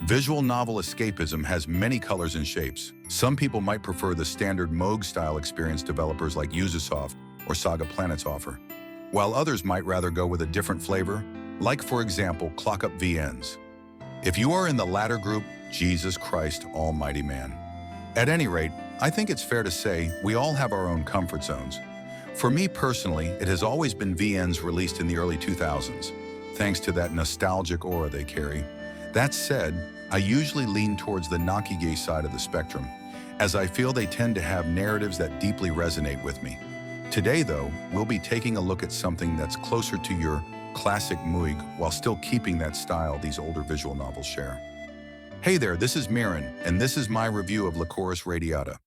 Visual novel escapism has many colors and shapes. Some people might prefer the standard Moog-style experience developers like Ubisoft or Saga Planets offer, while others might rather go with a different flavor, like, for example, Clock Up VNs. If you are in the latter group, Jesus Christ Almighty man. At any rate, I think it's fair to say we all have our own comfort zones. For me personally, it has always been VNs released in the early 2000s, thanks to that nostalgic aura they carry. That said, I usually lean towards the Nakige side of the spectrum, as I feel they tend to have narratives that deeply resonate with me. Today, though, we'll be taking a look at something that's closer to your classic Moog while still keeping that style these older visual novels share. Hey there, this is Miran, and this is my review of Lycoris Radiata.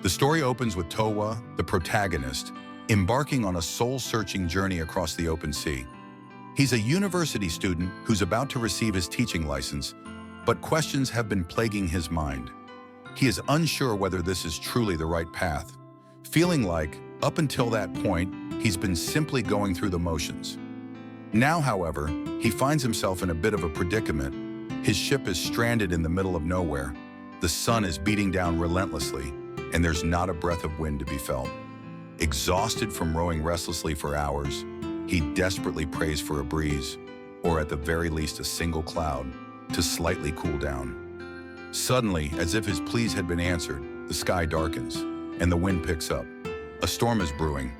The story opens with Touwa, the protagonist, embarking on a soul-searching journey across the open sea. He's a university student who's about to receive his teaching license, but questions have been plaguing his mind. He is unsure whether this is truly the right path, feeling like, up until that point, he's been simply going through the motions. Now, however, he finds himself in a bit of a predicament. His ship is stranded in the middle of nowhere, the sun is beating down relentlessly, and there's not a breath of wind to be felt. Exhausted from rowing restlessly for hours, he desperately prays for a breeze, or at the very least a single cloud, to slightly cool down. Suddenly, as if his pleas had been answered, the sky darkens, and the wind picks up. A storm is brewing.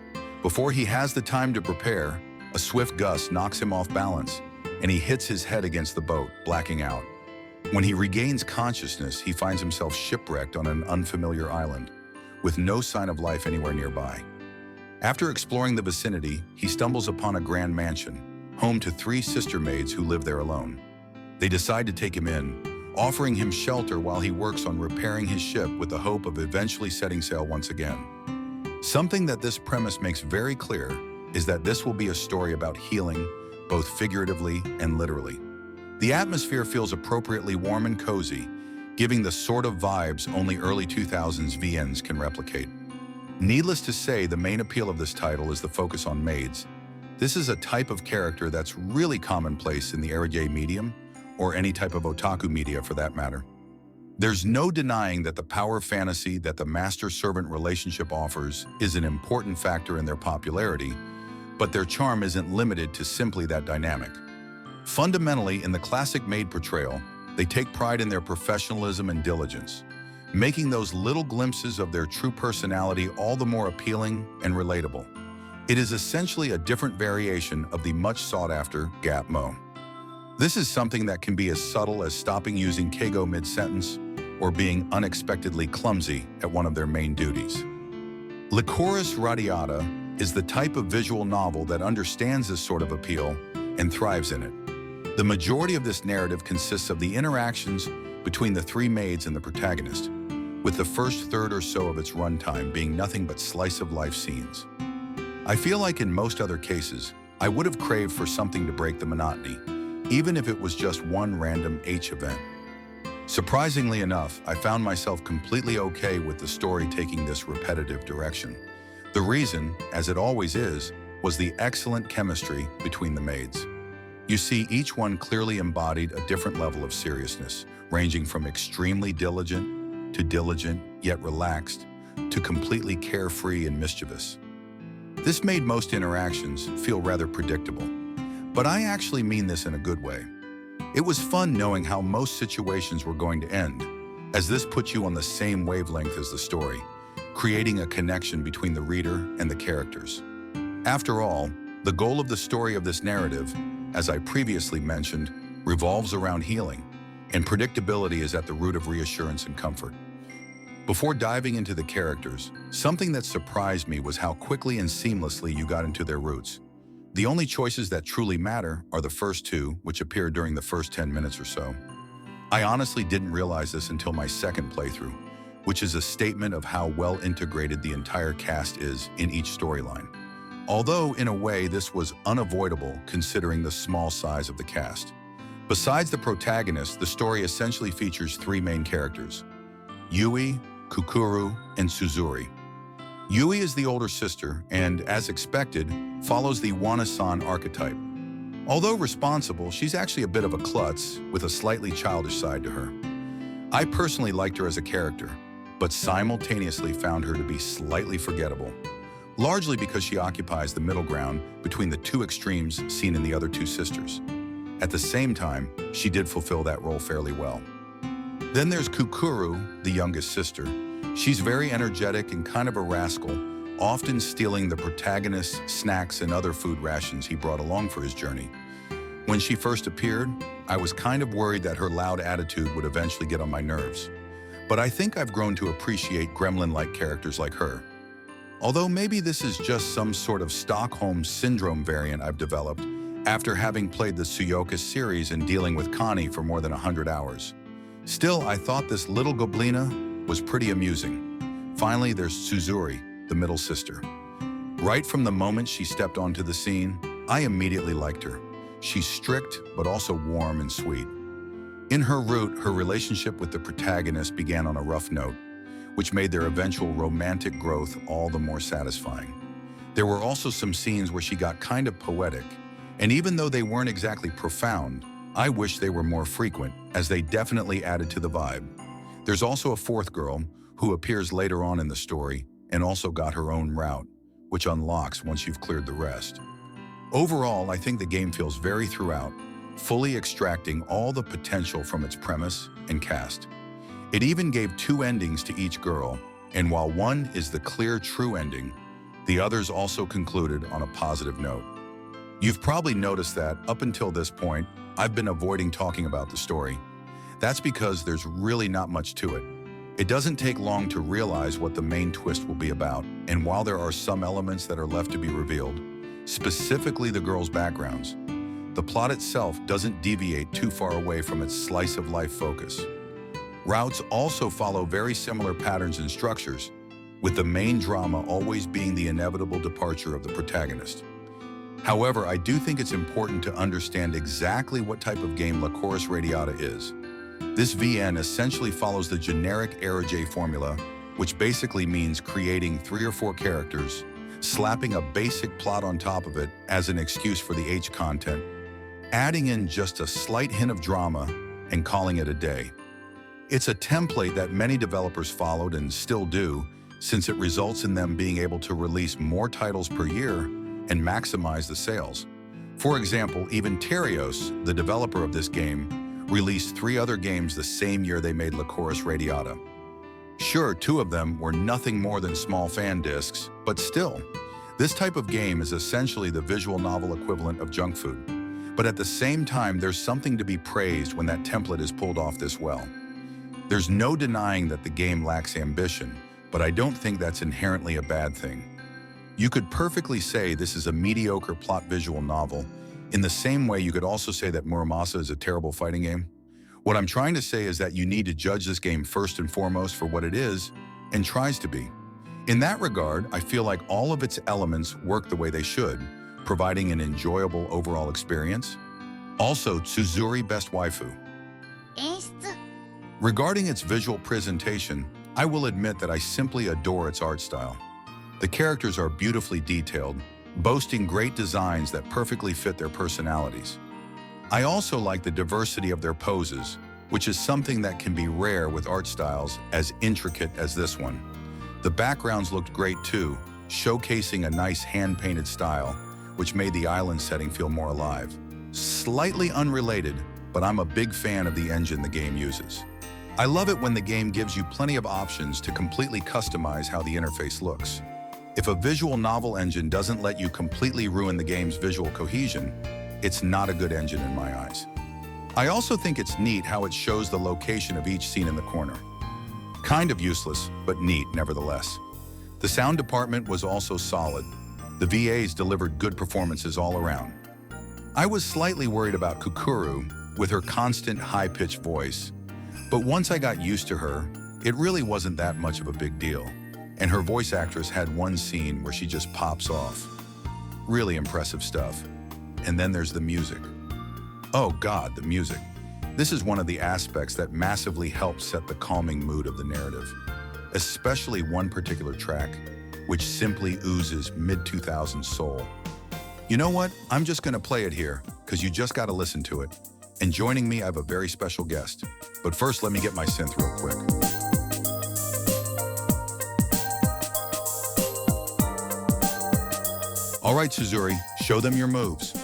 Before he has the time to prepare, a swift gust knocks him off balance, and he hits his head against the boat, blacking out. When he regains consciousness, he finds himself shipwrecked on an unfamiliar island, with no sign of life anywhere nearby. After exploring the vicinity, he stumbles upon a grand mansion, home to 3 sister maids who live there alone. They decide to take him in, offering him shelter while he works on repairing his ship with the hope of eventually setting sail once again. Something that this premise makes very clear is that this will be a story about healing, both figuratively and literally. The atmosphere feels appropriately warm and cozy, giving the sort of vibes only early 2000s VNs can replicate. Needless to say, the main appeal of this title is the focus on maids. This is a type of character that's really commonplace in the erige medium, or any type of otaku media for that matter. There's no denying that the power fantasy that the master-servant relationship offers is an important factor in their popularity, but their charm isn't limited to simply that dynamic. Fundamentally, in the classic maid portrayal, they take pride in their professionalism and diligence, making those little glimpses of their true personality all the more appealing and relatable. It is essentially a different variation of the much sought-after Gap Mo. This is something that can be as subtle as stopping using keigo mid-sentence or being unexpectedly clumsy at one of their main duties. Lycoris Radiata is the type of visual novel that understands this sort of appeal and thrives in it. The majority of this narrative consists of the interactions between the 3 maids and the protagonist, with the first third or so of its runtime being nothing but slice-of-life scenes. I feel like in most other cases, I would have craved for something to break the monotony, even if it was just one random H event. Surprisingly enough, I found myself completely okay with the story taking this repetitive direction. The reason, as it always is, was the excellent chemistry between the maids. You see, each one clearly embodied a different level of seriousness, ranging from extremely diligent to diligent yet relaxed to completely carefree and mischievous. This made most interactions feel rather predictable, but I actually mean this in a good way. It was fun knowing how most situations were going to end, as this puts you on the same wavelength as the story, creating a connection between the reader and the characters. After all, the goal of the story of this narrative, as I previously mentioned, revolves around healing, and predictability is at the root of reassurance and comfort. Before diving into the characters, something that surprised me was how quickly and seamlessly you got into their roots. The only choices that truly matter are the first 2, which appear during the first 10 minutes or so. I honestly didn't realize this until my second playthrough, which is a statement of how well integrated the entire cast is in each storyline. Although, in a way, this was unavoidable considering the small size of the cast. Besides the protagonist, the story essentially features 3 main characters: Yui, Kukuru, and Tsuzuri. Yui is the older sister and, as expected, follows the Wana-san archetype. Although responsible, she's actually a bit of a klutz with a slightly childish side to her. I personally liked her as a character, but simultaneously found her to be slightly forgettable, largely because she occupies the middle ground between the two extremes seen in the other two sisters. At the same time, she did fulfill that role fairly well. Then there's Kukuru, the youngest sister. She's very energetic and kind of a rascal, often stealing the protagonist's snacks and other food rations he brought along for his journey. When she first appeared, I was kind of worried that her loud attitude would eventually get on my nerves. But I think I've grown to appreciate gremlin-like characters like her. Although maybe this is just some sort of Stockholm Syndrome variant I've developed after having played the Tsuyoka series and dealing with Connie for more than 100 hours. Still, I thought this little goblina was pretty amusing. Finally, there's Tsuzuri, the middle sister. Right from the moment she stepped onto the scene, I immediately liked her. She's strict, but also warm and sweet. In her root, her relationship with the protagonist began on a rough note, which made their eventual romantic growth all the more satisfying. There were also some scenes where she got kind of poetic, and even though they weren't exactly profound, I wish they were more frequent, as they definitely added to the vibe. There's also a fourth girl, who appears later on in the story, and also got her own route, which unlocks once you've cleared the rest. Overall, I think the game feels very throughout, fully extracting all the potential from its premise and cast. It even gave two endings to each girl, and while one is the clear true ending, the others also concluded on a positive note. You've probably noticed that, up until this point, I've been avoiding talking about the story. That's because there's really not much to it. It doesn't take long to realize what the main twist will be about, and while there are some elements that are left to be revealed, specifically the girls' backgrounds, the plot itself doesn't deviate too far away from its slice-of-life focus. Routes also follow very similar patterns and structures, with the main drama always being the inevitable departure of the protagonist. However, I do think it's important to understand exactly what type of game Lycoris Radiata is. This VN essentially follows the generic Era-J formula, which basically means creating 3 or 4 characters, slapping a basic plot on top of it as an excuse for the H content, adding in just a slight hint of drama, and calling it a day. It's a template that many developers followed and still do, since it results in them being able to release more titles per year and maximize the sales. For example, even Terios, the developer of this game, released 3 other games the same year they made Lycoris Radiata. Sure, 2 of them were nothing more than small fan discs, but still, this type of game is essentially the visual novel equivalent of junk food. But at the same time, there's something to be praised when that template is pulled off this well. There's no denying that the game lacks ambition, but I don't think that's inherently a bad thing. You could perfectly say this is a mediocre plot visual novel, in the same way you could also say that Muramasa is a terrible fighting game. What I'm trying to say is that you need to judge this game first and foremost for what it is, and tries to be. In that regard, I feel like all of its elements work the way they should, providing an enjoyable overall experience. Also, Tsuzuri Best Waifu. Regarding its visual presentation, I will admit that I simply adore its art style. The characters are beautifully detailed, boasting great designs that perfectly fit their personalities. I also like the diversity of their poses, which is something that can be rare with art styles as intricate as this one. The backgrounds looked great too, showcasing a nice hand-painted style, which made the island setting feel more alive. Slightly unrelated, but I'm a big fan of the engine the game uses. I love it when the game gives you plenty of options to completely customize how the interface looks. If a visual novel engine doesn't let you completely ruin the game's visual cohesion, it's not a good engine in my eyes. I also think it's neat how it shows the location of each scene in the corner. Kind of useless, but neat nevertheless. The sound department was also solid. The VAs delivered good performances all around. I was slightly worried about Kukuru with her constant high-pitched voice, but once I got used to her, it really wasn't that much of a big deal. And her voice actress had one scene where she just pops off. Really impressive stuff. And then there's the music. Oh God, the music. This is one of the aspects that massively helps set the calming mood of the narrative. Especially one particular track, which simply oozes mid-2000s soul. You know what? I'm just gonna play it here, because you just gotta listen to it. And joining me, I have a very special guest. But first, let me get my synth real quick. All right, Tsuzuri, show them your moves.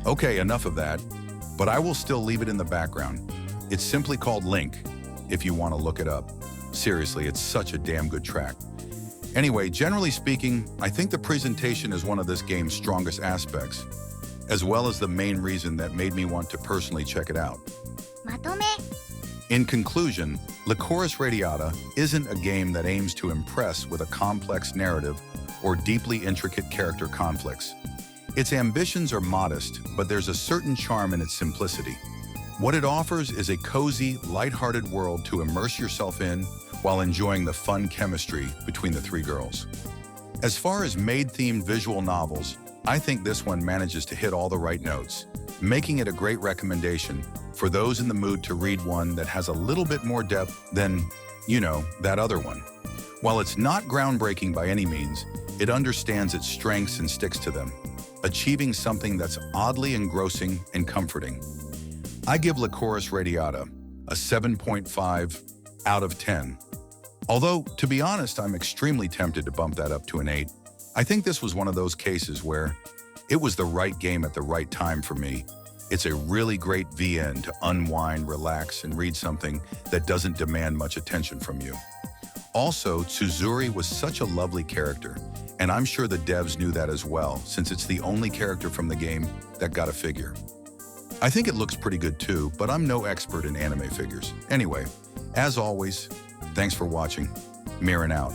Okay, enough of that, but I will still leave it in the background. It's simply called Link, if you want to look it up. Seriously, it's such a damn good track. Anyway, generally speaking, I think the presentation is one of this game's strongest aspects, as well as the main reason that made me want to personally check it out. まとめ In conclusion, Lycoris Radiata isn't a game that aims to impress with a complex narrative or deeply intricate character conflicts. Its ambitions are modest, but there's a certain charm in its simplicity. What it offers is a cozy, lighthearted world to immerse yourself in while enjoying the fun chemistry between the three girls. As far as maid-themed visual novels, I think this one manages to hit all the right notes, making it a great recommendation for those in the mood to read one that has a little bit more depth than, you know, that other one. While it's not groundbreaking by any means, it understands its strengths and sticks to them, achieving something that's oddly engrossing and comforting. I give Lycoris Radiata a 7.5 out of 10. Although, to be honest, I'm extremely tempted to bump that up to an 8. I think this was one of those cases where it was the right game at the right time for me. It's a really great VN to unwind, relax, and read something that doesn't demand much attention from you. Also, Tsuzuri was such a lovely character, and I'm sure the devs knew that as well, since it's the only character from the game that got a figure. I think it looks pretty good too, but I'm no expert in anime figures. Anyway, as always, thanks for watching. Mirren out.